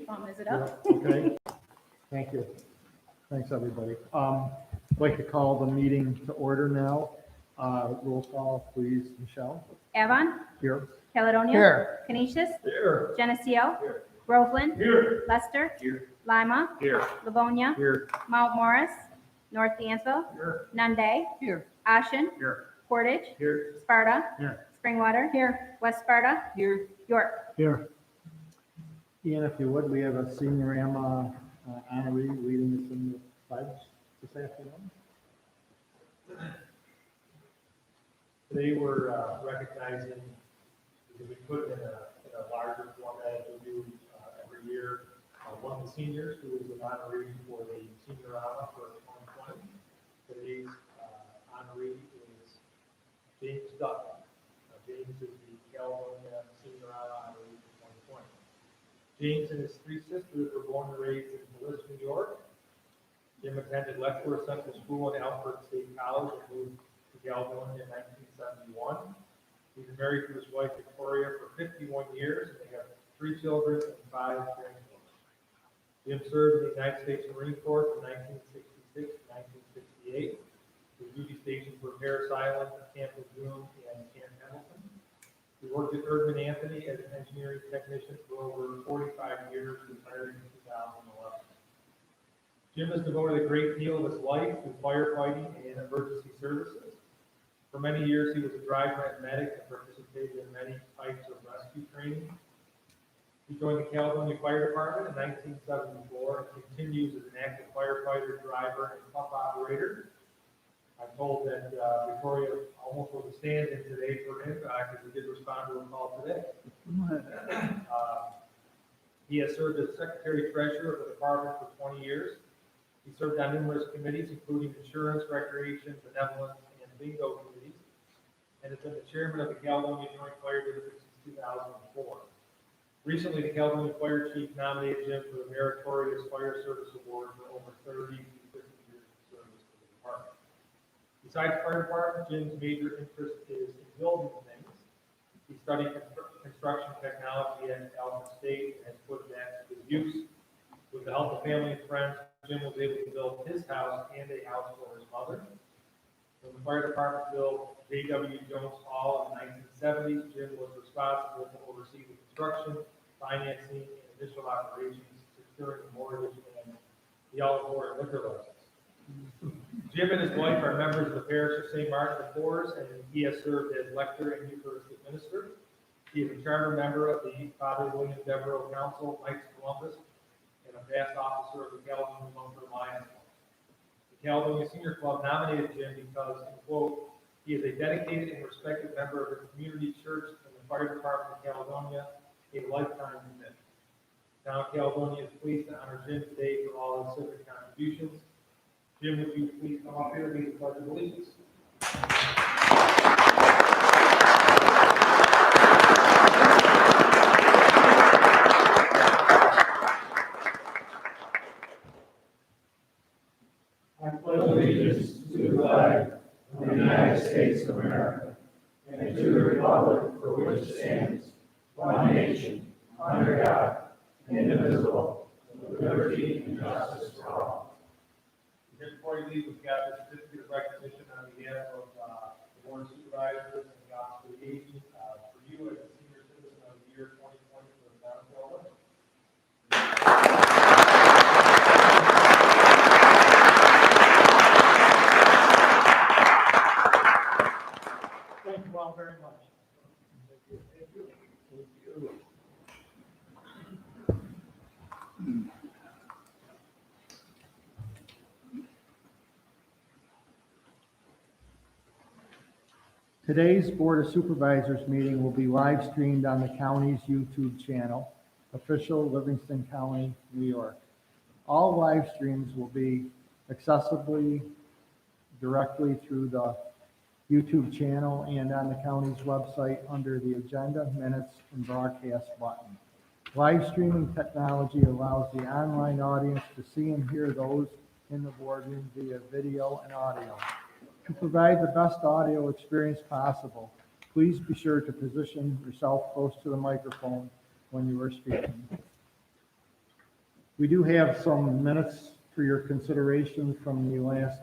Is it up? Yeah, okay, thank you. Thanks, everybody. I'd like to call the meeting to order now. Roll call, please, Michelle. Avon, Here. Caledonia. Here. Canisius, Here. Geneseo, Here. Groveland, Here. Lester, Here. Lima, Here. Livonia, Here. Mount Morris, North Dansville, Here. Nunde, Here. Ashen, Here. Portage, Here. Sparta, Here. Springwater, here, West Sparta, here, York. Here. Ian, if you would, we have a senior AMA honoree leading us in the pledge this afternoon. Today we're recognizing, because we put it in a larger format as we do every year, one of the seniors who is an honoree for the senior AMA for 2020. Today's honoree is James Dutton. James is the Caledonia Senior AMA honoree for 2020. James and his three sisters were born and raised in Bliss, New York. Jim attended Letchworth Central School and Alfred State College and moved to Caledonia in 1971. He's been married to his wife Victoria for 51 years, and they have 3 children and 5 grandchildren. Jim served in the United States Marine Corps from 1966 to 1968. His duty stations were Parris Island, Camp Lejeune, and Camp Pendleton. He worked at Erdman Anthony as an engineering technician for over 45 years, retiring in 2011. Jim has devoted a great deal of his life to firefighting and emergency services. For many years, he was a dry vent medic and participated in many types of rescue training. He joined the Caledonia Fire Department in 1974 and continues as an active firefighter, driver, and pump operator. I'm told that Victoria almost was a stand-in today for him because he did respond to a call today. He has served as Secretary-Treasurer of the Department for 20 years. He served on numerous committees, including Insurance, Recreation, Benevolence, and Bingo committees, and has been the Chairman of the Caledonia Joint Fire District since 2004. Recently, the Caledonia Fire Chief nominated Jim for the Meritorious Fire Service Award for over 30 to 50 years of service to the department. Besides the fire department, Jim's major interest is in building things. He studied construction technology at Alabama State and has put that to good use. With the help of family and friends, Jim was able to build his house and a house for his mother. When the fire department built J.W. Jones Hall in the 1970s, Jim was responsible to oversee the construction, financing, and initial operations, securing the mortgage and the all-important liquor license. Jim and his wife are members of the parish of St. Martin de Porres, and he has served as lector and Eucharistic minister. He is a charter member of the Father William Devereaux Council, Knights of Columbus, and a past officer of the Caledonia Lumber Lions Club. The Caledonia Senior Club nominated Jim because, in quote, he is a dedicated and respected member of the community church and the fire department of Caledonia, a lifetime commitment. Now, Caledonia is pleased to honor Jim today for all his civic contributions. Jim, would you please come up here and lead the Pledge of Allegiance? I pledge allegiance to the flag of the United States of America and to the republic for which it stands, one nation, under God, indivisible, with liberty and justice for all. Before you leave, we've got the certificate of recognition on behalf of the Board of Supervisors and the Office of Aging for you as a senior citizen of the year 2020 for the town of Caledonia. Thank you all very much. Thank you. Thank you. Thank you. Today's Board of Supervisors meeting will be live streamed on the county's YouTube channel, official Livingston County, New York. All live streams will be accessible directly through the YouTube channel and on the county's website under the Agenda, Minutes, and Broadcast button. Live streaming technology allows the online audience to see and hear those in the boardroom via video and audio. To provide the best audio experience possible, please be sure to position yourself close to the microphone when you are speaking. We do have some minutes for your consideration from the last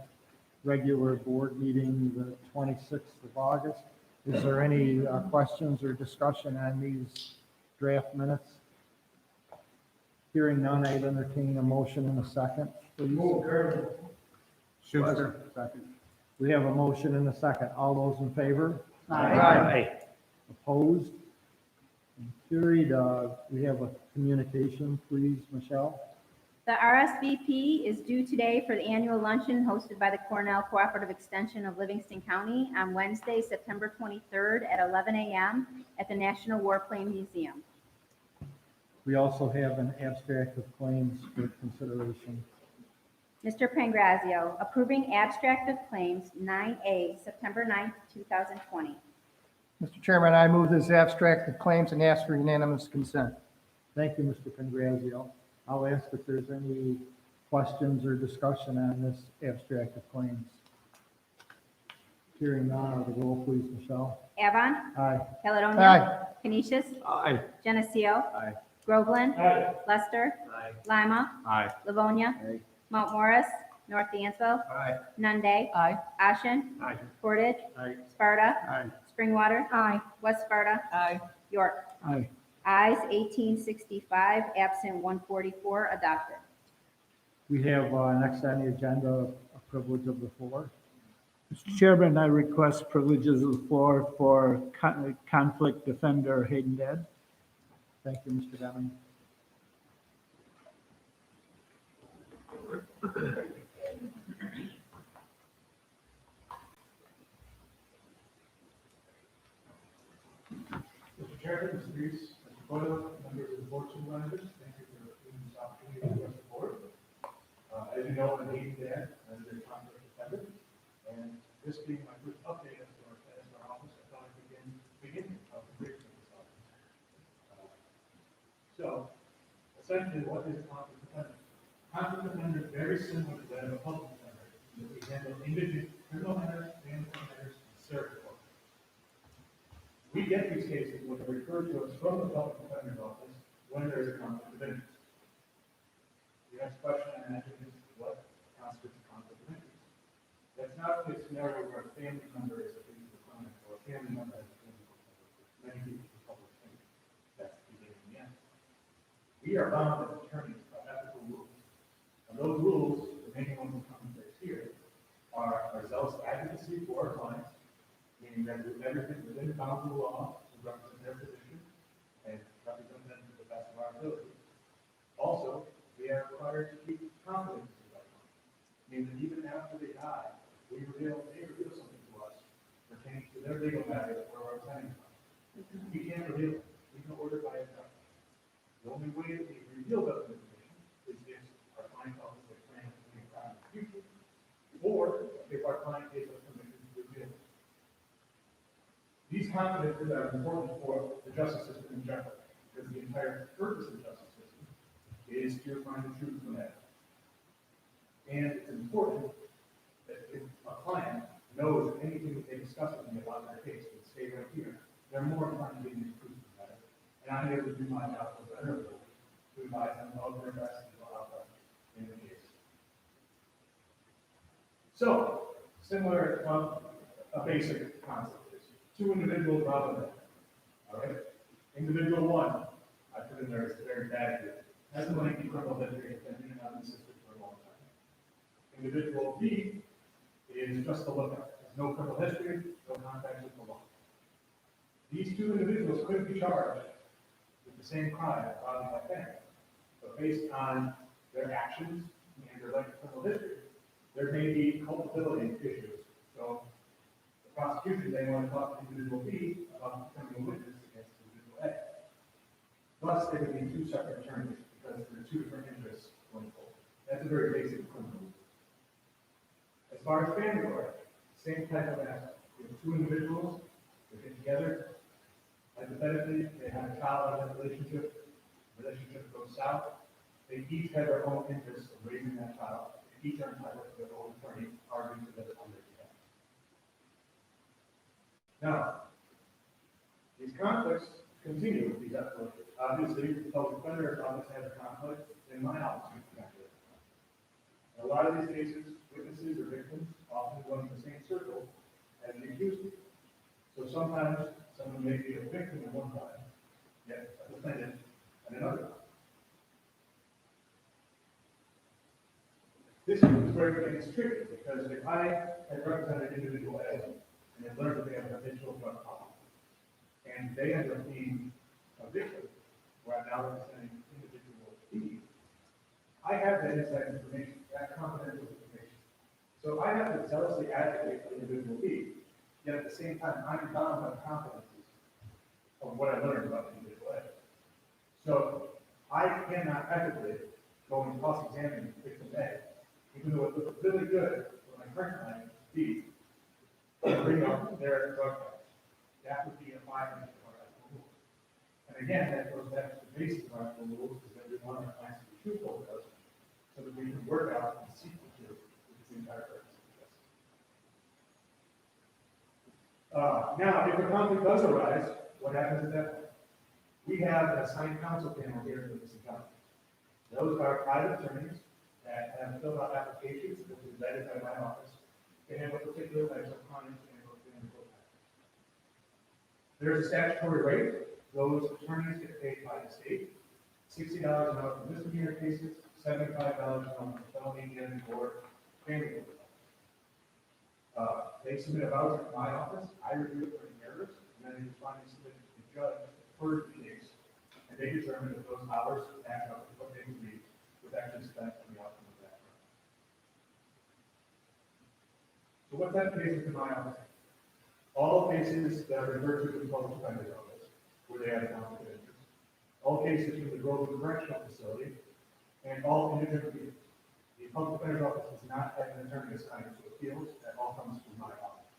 regular board meeting, the 26th of August. Is there any questions or discussion on these draft minutes? Hearing none, I'd entertain a motion in a second, please. Schuster. Second. We have a motion and a second. All those in favor? Aye. Opposed? And carried. We have a communication, please, Michelle. The RSVP is due today for the annual luncheon hosted by the Cornell Cooperative Extension of Livingston County on Wednesday, September 23rd at 11 a.m. at the National Warplane Museum. We also have an abstract of claims for consideration. Mr. Pangrazio, approving abstract of claims 9A, September 9th, 2020. Mr. Chairman, I move this abstract of claims and ask for unanimous consent. Thank you, Mr. Pangrazio. I'll ask if there's any questions or discussion on this abstract of claims. Hearing none, the roll, please, Michelle. Avon, Aye. Caledonia. Aye. Canisius. Aye. Geneseo. Aye. Groveland. Aye. Lester. Aye. Lima. Aye. Livonia. Aye. Mount Morris. North Dansville. Aye. Nunde. Aye. Ashen. Aye. Portage. Aye. Sparta. Aye. Springwater. West Sparta. Aye. York. Aye. Ayes 1865, absent 144, adopted. We have next on the agenda, a privilege of the floor. Mr. Chairman, I request privileges of the floor for conflict defender Hayden Dad. Thank you, Mr. Deming. Mr. Chairman, Mr. Reese, Mr. Boyle, members of the board supervisors, thank you for giving this opportunity to address the board. As you know, I'm a lead dad, I'm a conflict defender, and this being my first update as our office, I thought I'd begin of the briefing of this office. So, essentially, what is a conflict defender? Conflict defender is very similar to that of a public defender, that we handle indigent criminal matters, family matters, and circuit court. We get these cases when they're referred to us from the public defender's office when there is a conflict of interest. The next question I imagine is what constitutes a conflict of interest? That's not only a scenario where a family member is a victim of crime or a family member has a family member. Many people in the public think that's the beginning and the end. We are bound as attorneys by ethical rules. And those rules, the main ones that come in place here, are our zealous advocacy for our clients, meaning that we do everything within the bounds of the law to represent their position and represent them to the best of our ability. Also, we are required to keep confidence in our clients, meaning that even after they die, they reveal something to us pertaining to their legal matters or our representing them. We can't reveal it. We can order by itself. The only way that we reveal that information is if our client tells us they plan to commit a crime in the future, or if our client gives us permission to reveal it. These confidences are important for the justice system in general, because the entire purpose of the justice system is to find the truth of the matter. And it's important that if a client knows that anything that they discuss with me about their case would stay right here, they're more inclined to give me the truth of the matter. And I'm able to do my job as a better to advise them of their best outcome in the case. So, similar, a basic concept. Two individuals rather than. All right? Individual one, I put in there, it's very bad here. Has a lengthy criminal history, has been in and out of the system for a long time. Individual B is just a lookout, has no criminal history, no contact with the law. These two individuals could be charged with the same crime, robbing my bank, but based on their actions and their lengthy criminal history, there may be culpability issues. So, prosecution, they want to talk to individual B about becoming a witness against individual A. Thus, they would be two separate attorneys because there are two different interests going forward. That's a very basic criminal rule. As far as family law, same type of aspect. We have two individuals, they get together, hypothetically, they have a child out of that relationship goes south, they each have their own interests in raising that child, and each are entitled to their own attorney arguing together on their behalf. Now, these conflicts continue with these efforts. Obviously, the public defender's office has a conflict, and in my office. In a lot of these cases, witnesses or victims often go in the same circle as the accused. So sometimes someone may be a victim at one time, yet a defendant at another time. This is where it gets tricky, because if I had represented an individual A and had learned that they have a habitual drug problem, and they end up being a victim, where I'm now representing individual B, I have that inside information, that confidential information. So I have to zealously advocate for individual B, yet at the same time, I'm bound by the confidences of what I learned about individual A. So I cannot ethically go and cross-examine victim A, even though it looks really good for my current client B, to bring up their drug charge. That would be a violation of our ethical rules. And again, that goes back to the basis of our ethical rules, is that we want our clients to be truthful with us, so that we can work out and seek the truth, which is the entire purpose of this. Now, if a conflict does arise, what happens at that point? We have an assigned counsel panel here in Livingston County. Those are private attorneys that have filled out applications that will be vetted by my office to handle particular types of crimes and family court matters. There's a statutory rate. Those attorneys get paid by the state. $60 an hour for misdemeanor cases, $75 an hour for felony and or family court. They submit a voucher to my office. I review it for any errors, and then they finally submit it to the judge for the case, and they determine if those hours match up with what they would be with actually spent on the outcome of that crime. So what that pays into my office? All cases that are referred to the public defender's office, where they have a conflict of interest. All cases from the Grove Correctional Facility, and all individual cases. The public defender's office does not have an attorney assigned to appeals. That all comes through my office.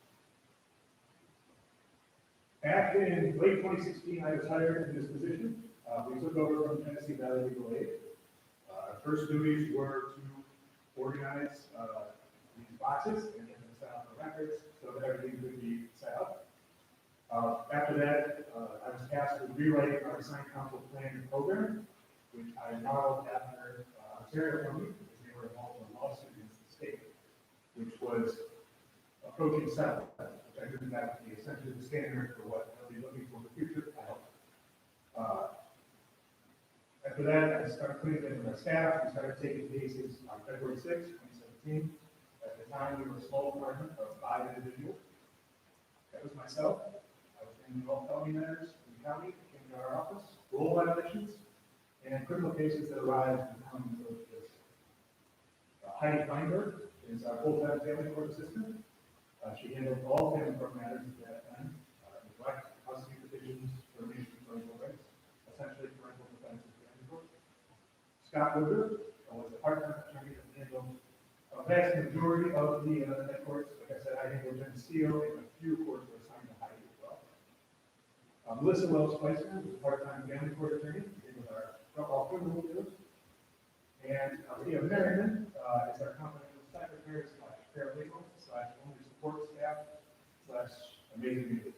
Back in late 2016, I was hired in this position. We took over from Geneseo Valley Legal Aid. Our first duties were to organize these boxes and get them set up for records so that everything could be set up. After that, I was tasked with rewriting our assigned counsel plan and program, which I modeled after Ontario County, because they were involved in a lawsuit against the state, which was approaching settlement, which I think that would be essentially the standard for what they'll be looking for in the future, I hope. After that, I started putting them in my staff. We started taking cases on February 6, 2017. At the time, we were a small department of 5 individuals. That was myself. I was handling all felony matters in the county that came to our office, rule violations, and criminal cases that arise in the county village district. Heidi Feinberg is our full-time family court assistant. She handled all family court matters at that time, neglect, custody petitions, termination of parental rights, essentially parental defense and family court. Scott Woodard was a part-time attorney that handled a vast majority of the courts. Like I said, I handled Geneseo, and a few courts were assigned to Heidi as well. Melissa Wells-Spicer was a part-time family court attorney, handled all criminal deals. And Leah Merriman is our confidential secretary / paralegal / only support staff / amazing individual.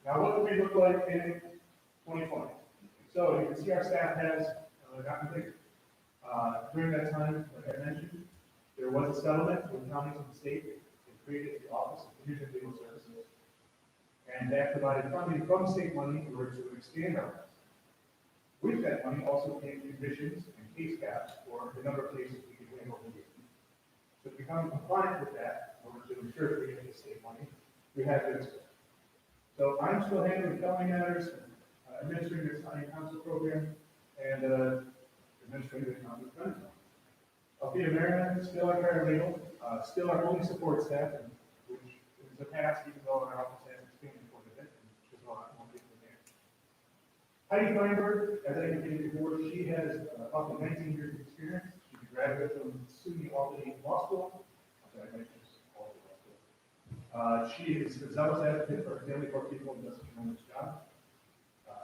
Now, what do we look like in 2020? So you can see our staff has gotten bigger. During that time, like I mentioned, there was a settlement with counties and the state. It created the Office of Indigent Legal Services, and that provided funding from state money in order to expand our office. With that money also came conditions and case caps for the number of cases we could handle a year. So to become compliant with that, in order to ensure that we get the state money, we had to expand. So I'm still handling felony matters, administering the assigned counsel program, and administering the conflict defense. Althea Merriman, still our paralegal, still our only support staff, which is a past, even though our office has expanded quite a bit, and there's a lot more people there. Heidi Feinberg, as I indicated before, she has up to 19 years of experience. She's a graduate from SUNY Albany Law School. She is a zealous advocate for family court people and does a tremendous job.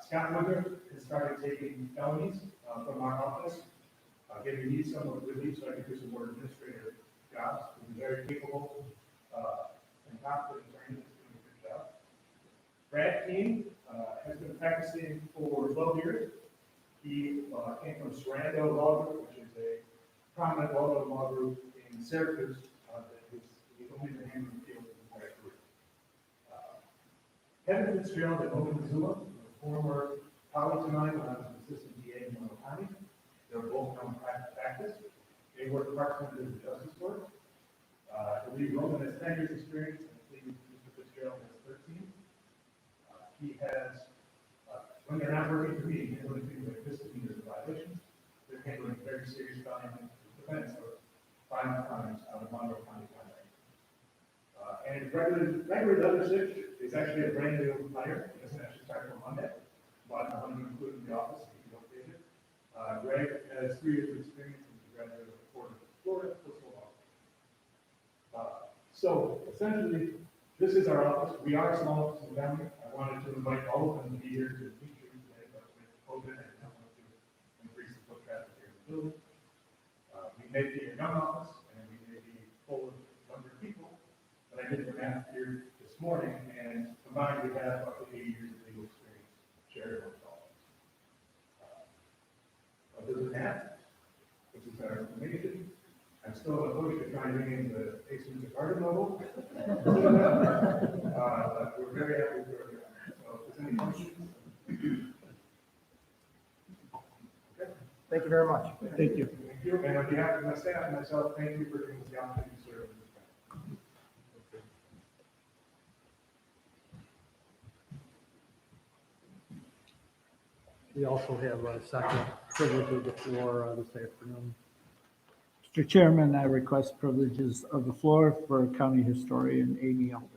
Scott Woodard has started taking felonies from our office. Again, we need someone with relief so I can do some more administrative jobs. He's very capable and competent attorney that's doing a good job. Brad King has been practicing for 12 years. He came from Sarando Law Group, which is a prominent law group in Syracuse that he's only been in the field his entire career. Kevin Fitzgerald and Owen Missoula, former colleagues of mine when I was an assistant DA in Monroe County. They're both now in private practice. They work part-time in the Justice Court. I believe Roman has 10 years experience, and I believe Mr. Fitzgerald has 13. He has, when they're not working for me, handling things like misdemeanors and violations, they're handling very serious violent defense of violent crimes out of Monroe County. And Gregory Leatherstitch is actually a brand new hire. He doesn't actually start on Monday, but I want to include in the office if you don't take it. Greg has 3 years of experience and he's a graduate of Florida Coastal Law. So essentially, this is our office. We are a small county. I wanted to invite all of them to be here to meet you today, but with COVID, I didn't want to increase the foot traffic here in the building. We may be a young office and we may be full of younger people, but I did the math here this morning, and combined we have up to 80 years of legal experience shared amongst all of us. Other than that, this is our information. I'm still opposed to trying to bring in the basement to garden level. But we're very happy with where we are. So if there's any questions. Okay. Thank you very much. Thank you. Thank you. And on behalf of my staff and myself, thank you for giving us the opportunity to serve in this town. We also have a second privilege of the floor this afternoon. Mr. Chairman, I request privileges of the floor for County Historian Amy Eldon.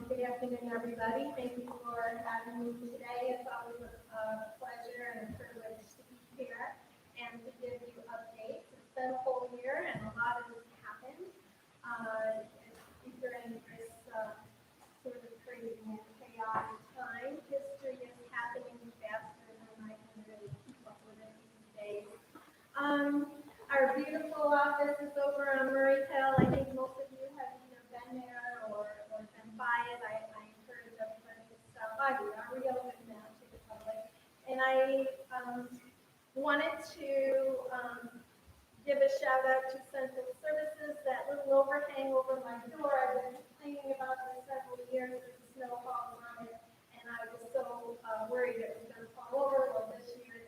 Good afternoon, everybody. Thank you for having me today. It's always a pleasure and a privilege to be here and to give you updates. It's been a whole year and a lot has happened during this sort of crazy and chaotic time. History is happening faster than I can really keep up with it these days. Our beautiful office is over on Murray Hill. I think most of you have either been there or been by it. I encourage everybody to stop by. We are reopened now to the public. And I wanted to give a shout out to Central Services, that little overhang over my door. I've been complaining about this several years with the snow falling on it. And I was so worried it was going to fall over. Well, this year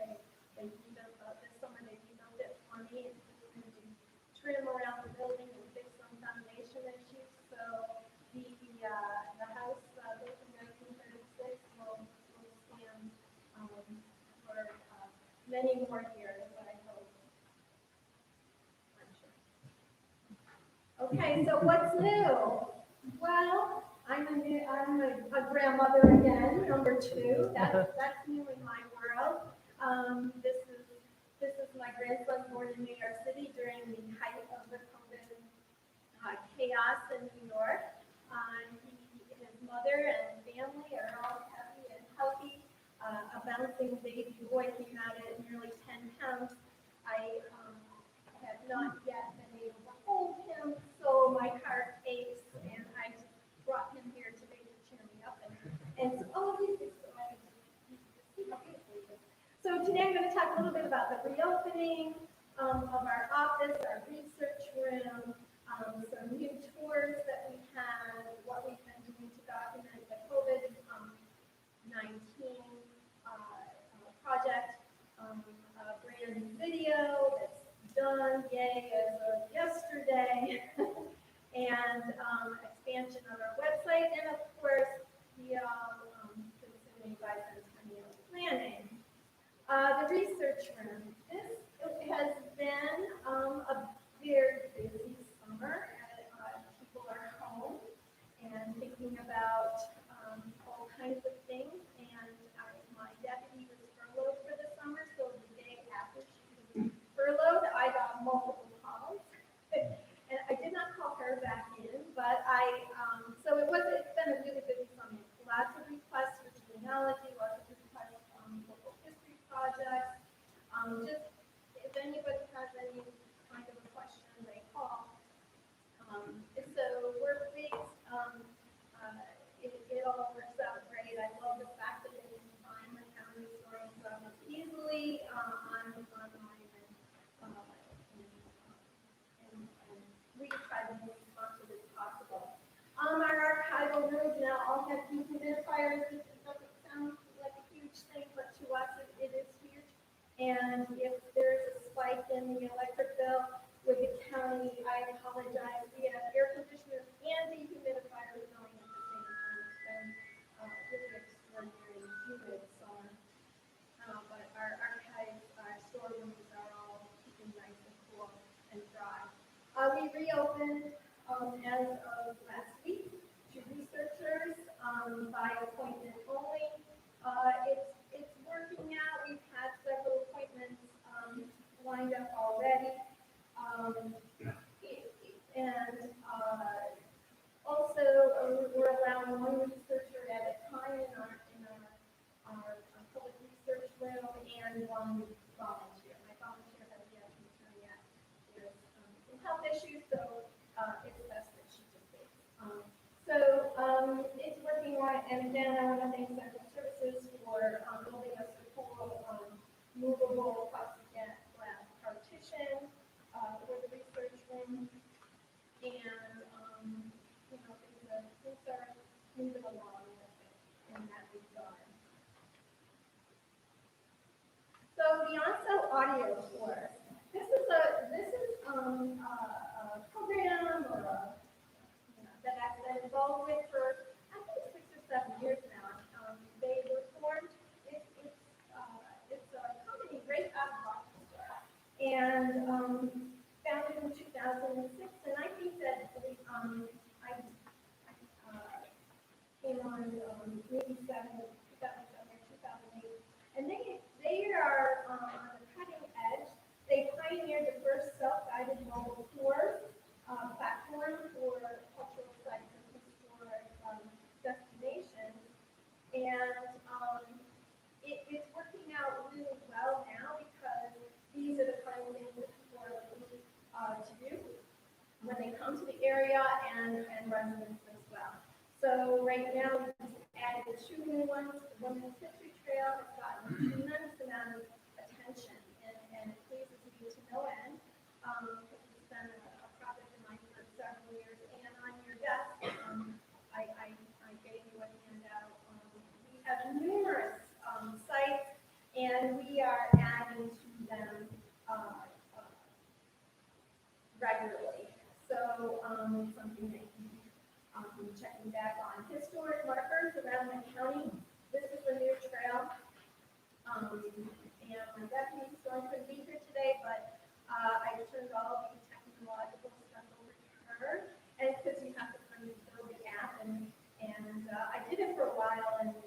they rebuilt this summer they rebuilt it for me and going to trim around the building and fix some foundation issues. So the house built in 1936 will stand for many more years, I hope. I'm sure. Okay, so what's new? Well, I'm a grandmother again, number 2. That's new in my world. This is my grandson born in New York City during the height of the COVID chaos in New York. His mother and family are all happy and healthy. A bouncing baby boy came out at nearly 10 pounds. I have not yet been able to hold him, so my heart aches, and I brought him here today to cheer me up. And oh, he's so So today I'm going to talk a little bit about the reopening of our office, our research room, some new tours that we had, what we've been doing to document the COVID-19 project, a brand new video that's done, yay, as of yesterday, and expansion of our website, and of course, the consuming bicentennial planning. The research room. This has been a very busy summer. People are home and thinking about all kinds of things. And my deputy was furloughed for the summer, so the day after she was furloughed, I got multiple calls. And I did not call her back in, but it's been a really busy summer. Lots of requests for genealogy, lots of requests buildings now all have dehumidifiers. It doesn't sound like a huge thing, but to us, it is huge. And if there's a spike in the electric bill with the county, I apologize. We have air conditioners and dehumidifiers going at the same time. It's been really extraordinary and humid summer. But our archives, our storerooms are all keeping nice and cool and dry. We reopened as of last week to researchers by appointment only. It's working out. We've had several appointments lined up already. And also, we're allowing one researcher at a time in our public research room and one volunteer. My volunteer has yet to return yet. There's some health issues, so it's best that she just waits. It's working right. And again, I want to thank Central Services for building us a cool movable plexiglass partition for the research room. And things are moving along with it in that regard. So the on-cell audio course. This is a program or that I've been involved with for I think 6 or 7 years now. They were formed. It's a company right out of Rochester, and founded in 2006. And I think that I came on maybe 2007 or 2008, and they are on the cutting edge. They pioneered the first self-guided mobile tours platform for cultural sites and historic destinations, and it's working out really well now because these are the kind of things that people are looking to do when they come to the area and residents as well. So right now, we've added 2 new ones. The Women's History Trail has gotten a tremendous amount of attention, and it pleases me to no end. It's been a project of mine for several years, and on your desk, I gave you a handout. We have numerous sites, and we are adding to them regularly. So it's something that you checking back on. Historic markers around the county. This is a new trail. And my deputy storm couldn't be here today, but I turned all the technological stuff over to her. And because you have to kind of build the app, and I did it for a while, and as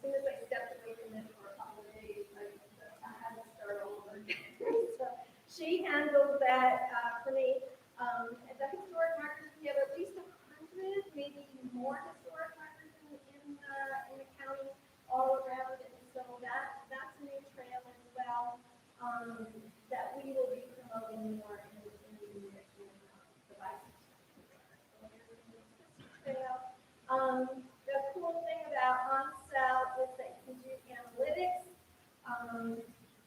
soon as I stepped away from it for a couple of days, I had to start over again. So she handled that for me. The historic markers, we have at least 100, maybe more historic markers in the county all around, and so that's a new trail as well that we will be promoting more in the devices. So there's a new trail. The cool thing about OnCell is that you can do analytics,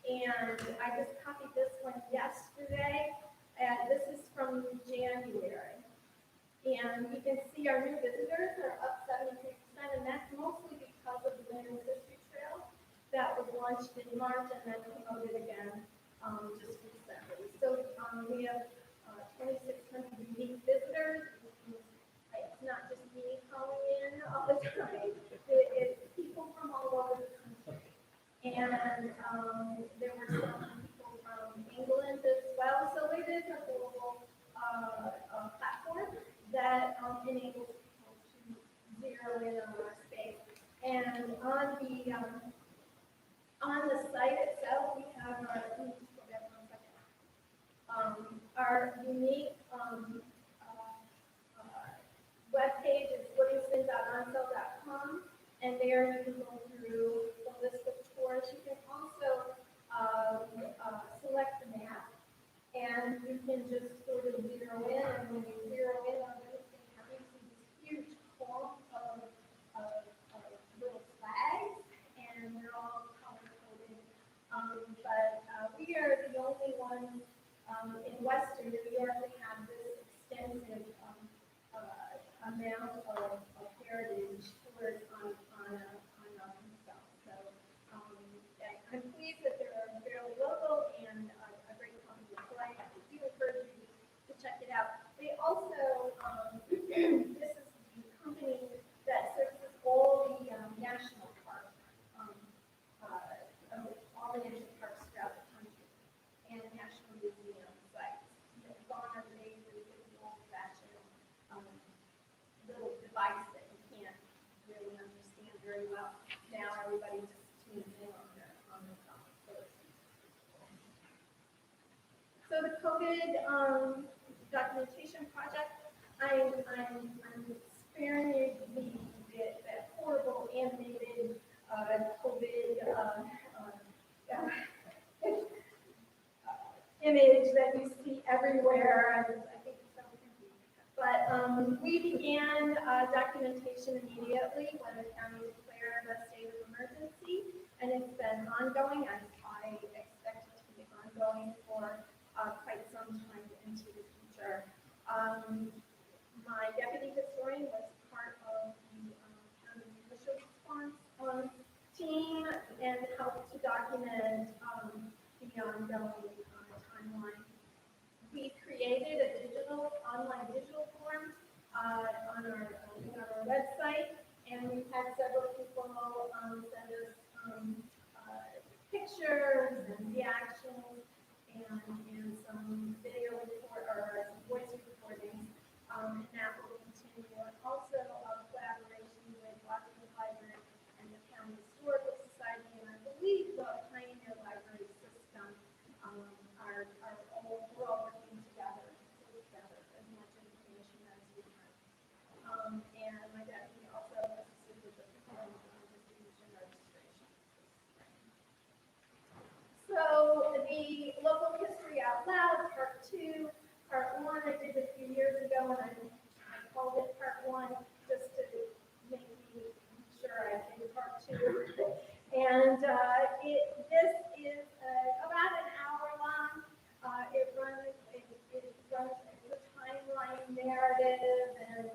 and I just copied this one yesterday. And this is from January. And you can see our new visitors are up 73%, and that's mostly because of the Women's History Trail that was launched in March and then promoted again just recently. So we have 2,600 unique visitors. It's not just me calling in all the time. It's people from all over the country. And there were some people from England as well. So it is a global platform that enables people to zero in on our space. And on the site itself, we have our, let me just go back 1 second. Our unique webpage is livingston.onsell.com, and there you can go through the list of tours. You can also select the map, and you can just sort of zero in, and when you zero in on Livingston County, you see this huge clump of little flags, and they're all color-coded. But we are the only ones in Western New York that have this extensive amount of very well. Now everybody just tunes in on their phone. So the COVID documentation project, I'm sparing you that horrible animated COVID image that you see everywhere. I think it's so creepy. But we began documentation immediately when the county declared a state of emergency, and it's been ongoing. I expect it to be ongoing for quite some time into the future. My deputy historian was part of the county official response team and helped to document the ongoing timeline. We created a online digital form on our website, and we've had several people send us pictures and reactions and some video report or some voice recordings. And that will continue. And also a collaboration with Washington Library and the County Historical Society, and I believe the Pioneer Library System we're all working together as much information as we can. And my deputy also assisted with the distribution registration. So the local history out loud, part 2, part 1, I did a few years ago, and I called it part 1 just to make me sure I did part 2. And this is about an hour long. It runs it's a timeline narrative and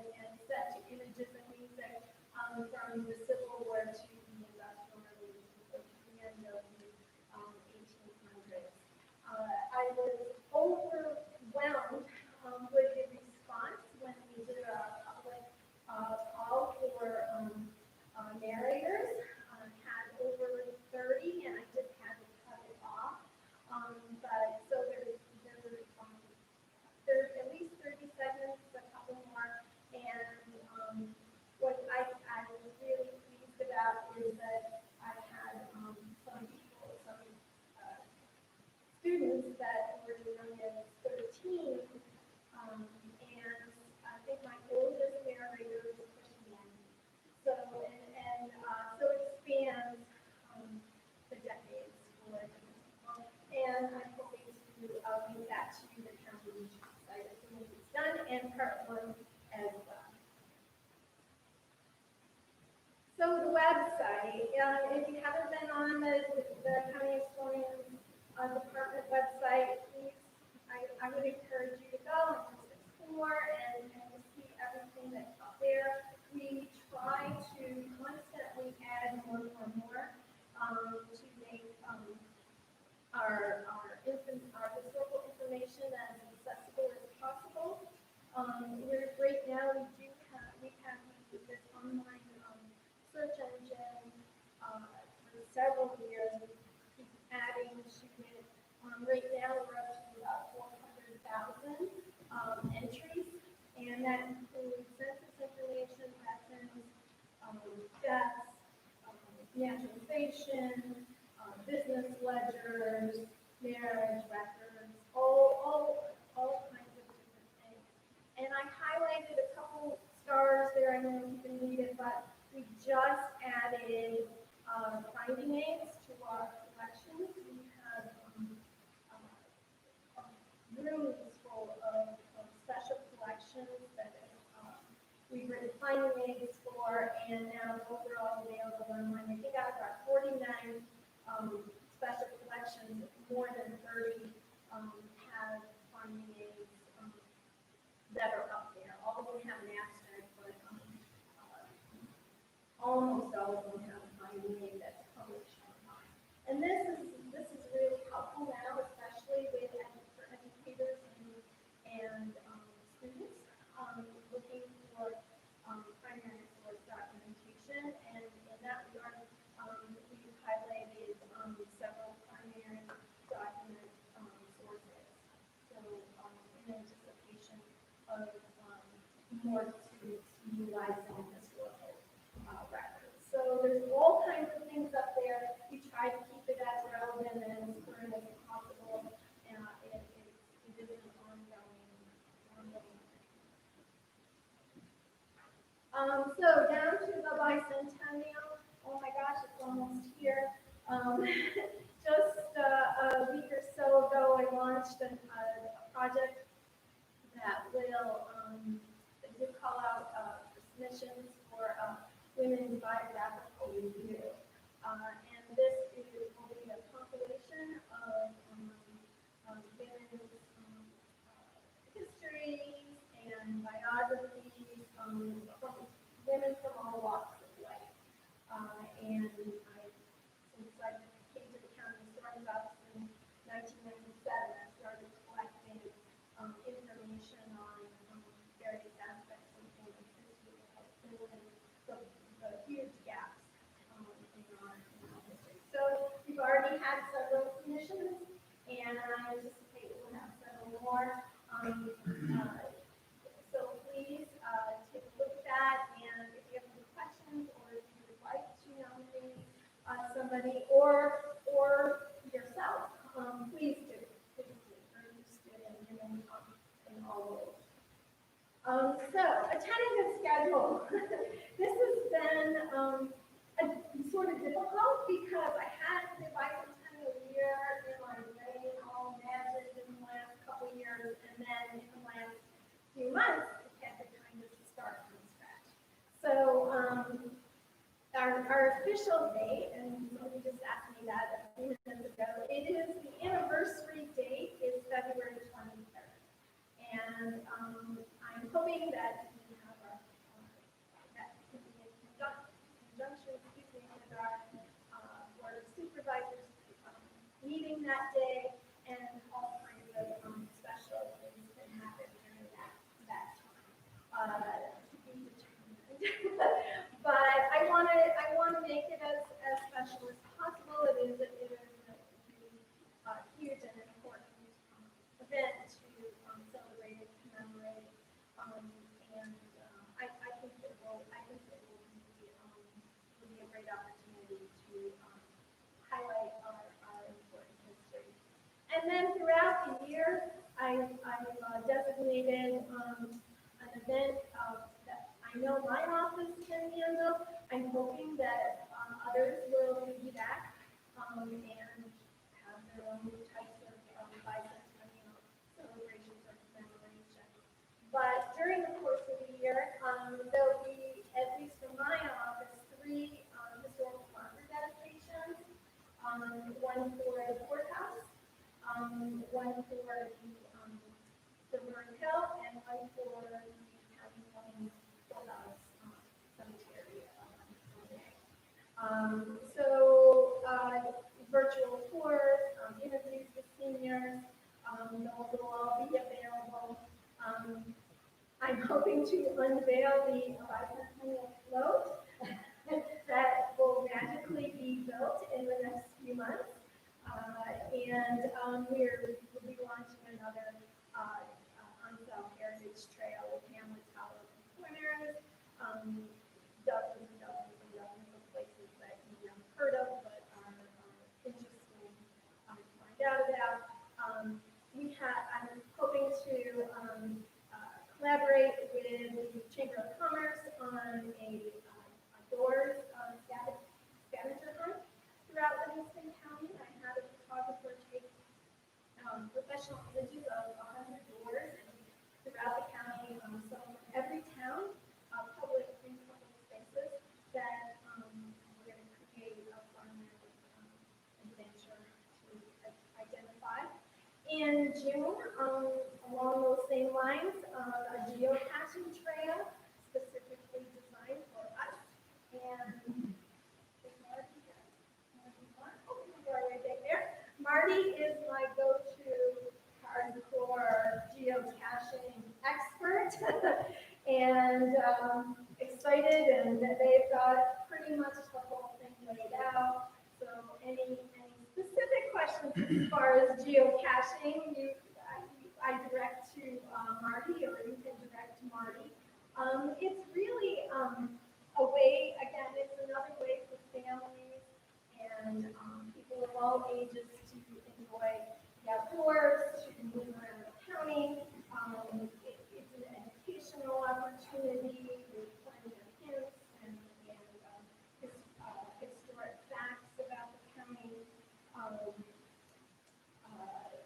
set to images and music from the Civil War to the Industrial Revolution, so to the end of the 1800s. I was overwhelmed with the response when we did a public call for narrators. Had over 30, and I just had to cut it off. But so there's at least 30 segments, a couple more, and what I was really pleased about is that I had some students that were as young as 13, and I think my oldest narrator is pushing 90. So so it spans the decades for different people, and I'm hoping to link that to the county site as soon as it's done, and part 1 as well. So the website, if you haven't been on the county historian's department website, please, I would encourage you to go and just explore and to see everything that's up there. We try to constantly add more and more to make our historical information as accessible as possible. Right now we have this online search engine for several years. We keep adding to it. Right now we're up to about 400,000 entries, and that includes census information, lessons, deaths, naturalization, business ledgers, marriage records, all kinds of different things. And I highlighted a couple stars there. I know you can read it, but we just added finding aids to our collections. We have rooms full of special collections that we've written finding aids for, and now those are all available online. I think out of our 49 special collections, more than 30 have finding aids that are up there. All of them have an abstract, but almost all of them have a finding aid that's published online. And this is really helpful now, especially for educators and students looking for primary source documentation. And in that regard, we've highlighted several primary document sources. So in anticipation of more students utilizing historical records. So there's So down to the bicentennial, oh my gosh, it's almost here. Just a week or so ago, I launched a project that will do call out submissions for women's biographical review. And this will be a compilation of women's histories and biographies from women from all walks of life. And since I came to the county, started up in 1997, I started collecting information on various aspects of women's history, filling the huge gaps in our history. So we've already had several submissions, and I anticipate we'll have several more. So please take a look at that, and if you have any questions or if you would like to nominate somebody or yourself, please do. Please do. We're interested in women in all roles. So attendance schedule. This has been sort of difficult because I had the bicentennial year in my brain all imagined in the last couple of years, and then in the last few months, I had to kind of start from scratch. So our official date, and somebody just asked me that a few minutes ago, it is the anniversary date is February 23rd. And I'm hoping that we can have our, that can be in conjunction, with our Board of Supervisors meeting that day, and all kinds of special things can happen during that time. To be determined. But I want to make it as special as possible. It is a huge and important event to celebrate and commemorate, and I think it will be a great opportunity to highlight our important history. And then throughout the year, I've designated an event that I know my office can handle. I'm hoping that others will piggyback and have their own types of bicentennial celebrations or commemoration. But during the course of the year, there'll be, at least from my office, 3 historical marker dedications. One for the courthouse, one for the Burn Hill, and one for the County Line Courthouse Cemetery. So virtual tours, interviews with seniors, those will all be available. I'm hoping to unveil the bicentennial float that will magically be built in the next few months. And we'll be launching another Untitled Heritage Trail with Hamlet's Hollow and Pointers, dozens and dozens and dozens of places that you haven't heard of but are interesting to find out about. I'm hoping to collaborate with the Chamber of Commerce on a doors scavenger hunt throughout Livingston County. I had a photographer take professional images of 100 doors throughout the county, some from every town, public spaces that we're going to create a fun adventure to identify. In June, along those same lines, a geocaching trail specifically designed for us. And Marty is my go-to hardcore geocaching expert, and excited, and they've got pretty much the whole thing laid out. So any specific questions as far as geocaching, I direct to Marty, or you can direct to Marty. It's really a way, again, it's another way for families and people of all ages to enjoy the outdoors, to move around the county. It's an educational opportunity with plenty of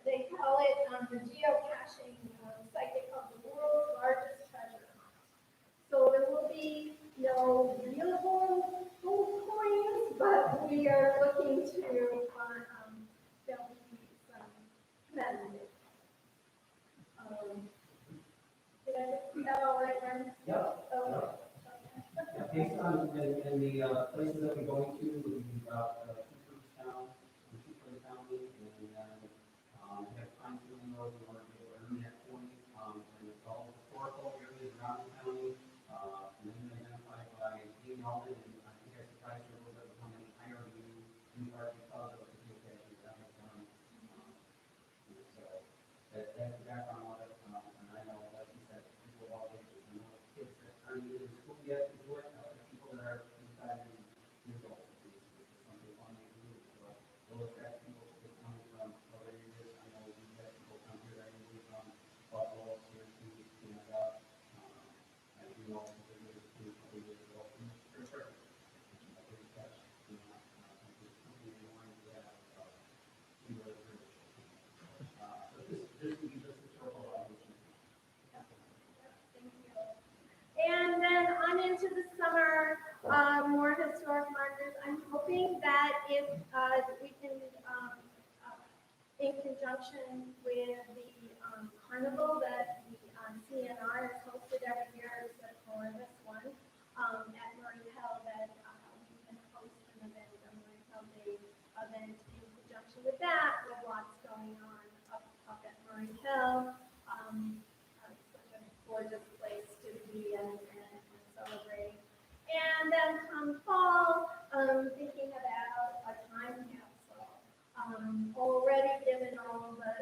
they call it the geocaching site of the world's largest treasure hunt. So there will be no real gold coins, but we are looking to there'll be some metals. Did I get that all right, Ren? Yep. Okay. Based on, and the places that we're going to, we've got Cooperstown, Cooper County, and we have Pine Tree Road, we want to be able to earn that point, and it's all historical areas around the county, and then identified by Dean Alden, and I think I surprised you a little bit with how many IRU you are because of the geocaching that I've done. So that's the background of it, and I know, like you said, people all ages, and know kids that aren't even in school yet to do it, people that are inside and years old. It's something fun they do, so we'll attract people to come from other areas. I know we have people come here that are usually from Buffalo, Syracuse, Canada. I do know some visitors who a couple years ago from Pittsburgh. A big catch, you know, something they wanted to have, we really appreciate. So just to be just a historical evaluation. Thank you. And then on into the summer, more historic markers. I'm hoping that if we can, in conjunction with the carnival that the CNR has hosted every year, it's the Columbus one, at Murray Hill, that we can host an event, a Murray Hill Day event in conjunction with that, with lots going on up at Murray Hill. Such a gorgeous place to be and celebrate. And then come fall, thinking about a time capsule. Already given all the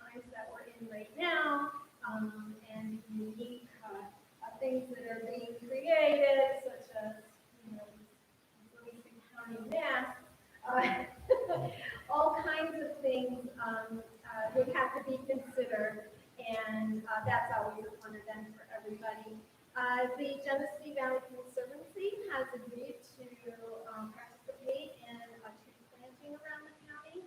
times that we're in right now, and unique things that are being created, such as, you know, Livingston County masks, all kinds of things would have to be considered, and that's always a fun event for everybody. The Geneseo Valley Conservancy has agreed to participate in a tree planting around the county.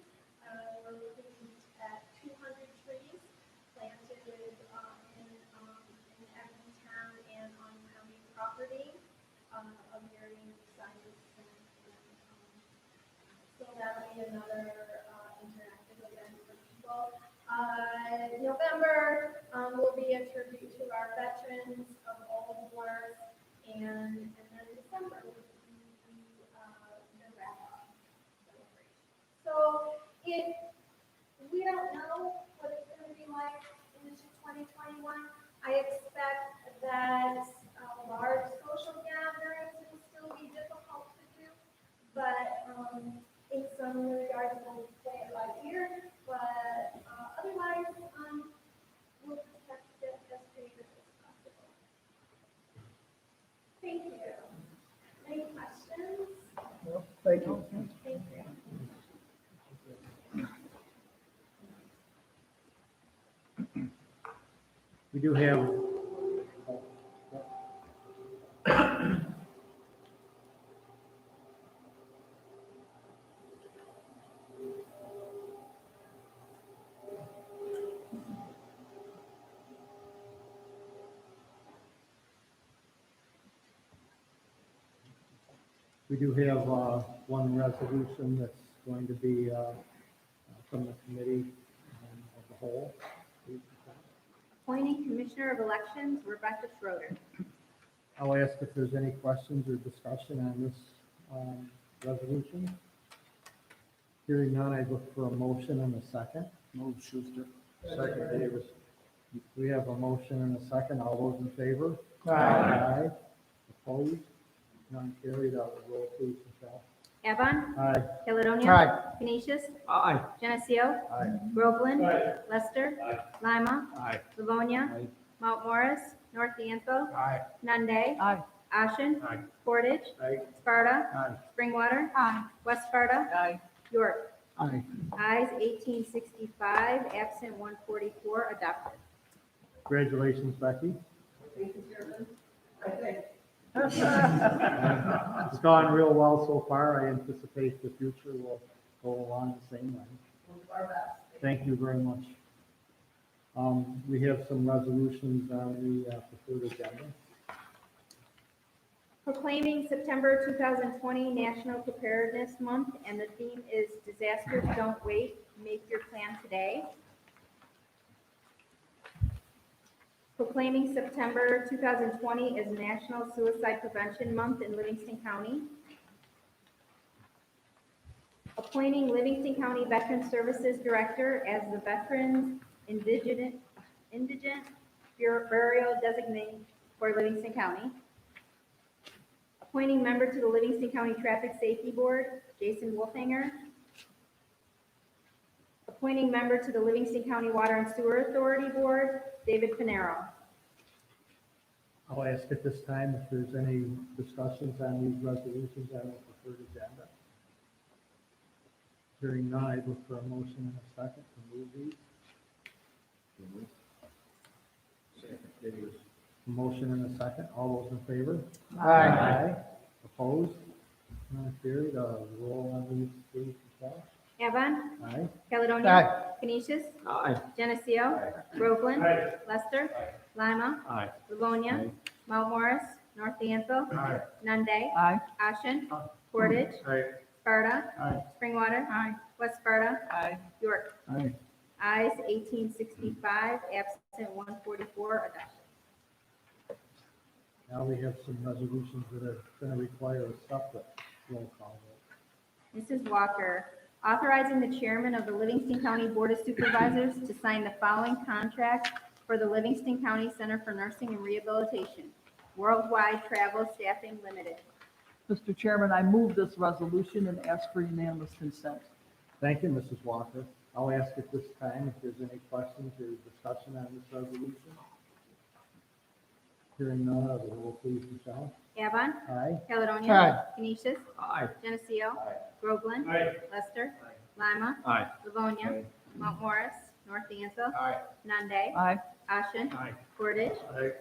We're looking at 200 trees planted in every town and on county property of varying sizes. So that'll be another interactive event for people. November will be a tribute to our veterans of all wars, and then December will be the wrap-up celebration. So if we don't know what it's going to be like in 2021, I expect that large social gatherings will still be difficult to do, but in some regards we'll play it by ear, but otherwise we'll just have to get as creative as possible. Thank you. Any questions? No, thank you. Thank you. We do have, one resolution that's going to be from the committee of the whole. Appointing Commissioner of Elections, Rebecca Schroeder. I'll ask if there's any questions or discussion on this resolution. Hearing none, I look for a motion and a second. Move Schuster. Second, Davis. We have a motion and a second. All those in favor? Aye. Opposed? None carried. Roll please, Michelle. Avon. Aye. Caledonia. Aye. Canisius. Aye. Geneseo. Aye. Groveland. Aye. Lester. Aye. Lima. Aye. Livonia. Aye. Mount Morris. North Dansville. Aye. Nunde. Aye. Ashen. Aye. Portage. Aye. Sparta. Aye. Springwater. West Sparta. Aye. York. Aye. Ayes 1865, absent 144, adopted. Congratulations, Becky. It's gone real well so far. I anticipate the future will go along the same line. Thank you very much. We have some resolutions on the preferred agenda. Proclaiming September 2020 National Preparedness Month, and the theme is Disasters Don't Wait, Make Your Plan Today. Proclaiming September 2020 as National Suicide Prevention Month in Livingston County. Appointing Livingston County Veteran Services Director as the Veterans Indigent Burial Designee for Livingston County. Appointing member to the Livingston County Traffic Safety Board, Jason Wolfinger. Appointing member to the Livingston County Water and Sewer Authority Board, David Panero. I'll ask at this time if there's any discussions on these resolutions on the preferred agenda. Hearing none, I'd look for a motion and a second to move these. Motion and a second. All those in favor? Aye. Opposed? None carried. Roll on these, please, Michelle. Avon, Aye. Caledonia. Aye. Canisius. Aye. Geneseo. Groveland. Aye. Lester. Lima. Aye. Livonia. Mount Morris. North Dansville. Aye. Nunde. Aye. Ashen. Portage. Aye. Sparta. Aye. Springwater. West Sparta. Aye. York. Aye. Ayes 1865, absent 144, adopted. Now we have some resolutions that are going to require a separate roll call vote. Mrs. Walker, authorizing the chairman of the Livingston County Board of Supervisors to sign the following contract for the Livingston County Center for Nursing and Rehabilitation, Worldwide Travel Staffing Limited. Mr. Chairman, I move this resolution and ask for unanimous consent. Thank you, Mrs. Walker. I'll ask at this time if there's any questions or discussion on this resolution. Hearing none, the roll please, Michelle. Avon. Aye. Caledonia. Aye. Canisius. Aye. Geneseo. Groveland. Aye. Lester. Lima. Aye. Livonia. Mount Morris. North Dansville. Aye. Nunde. Aye. Ashen. Aye. Portage. Aye. Sparta.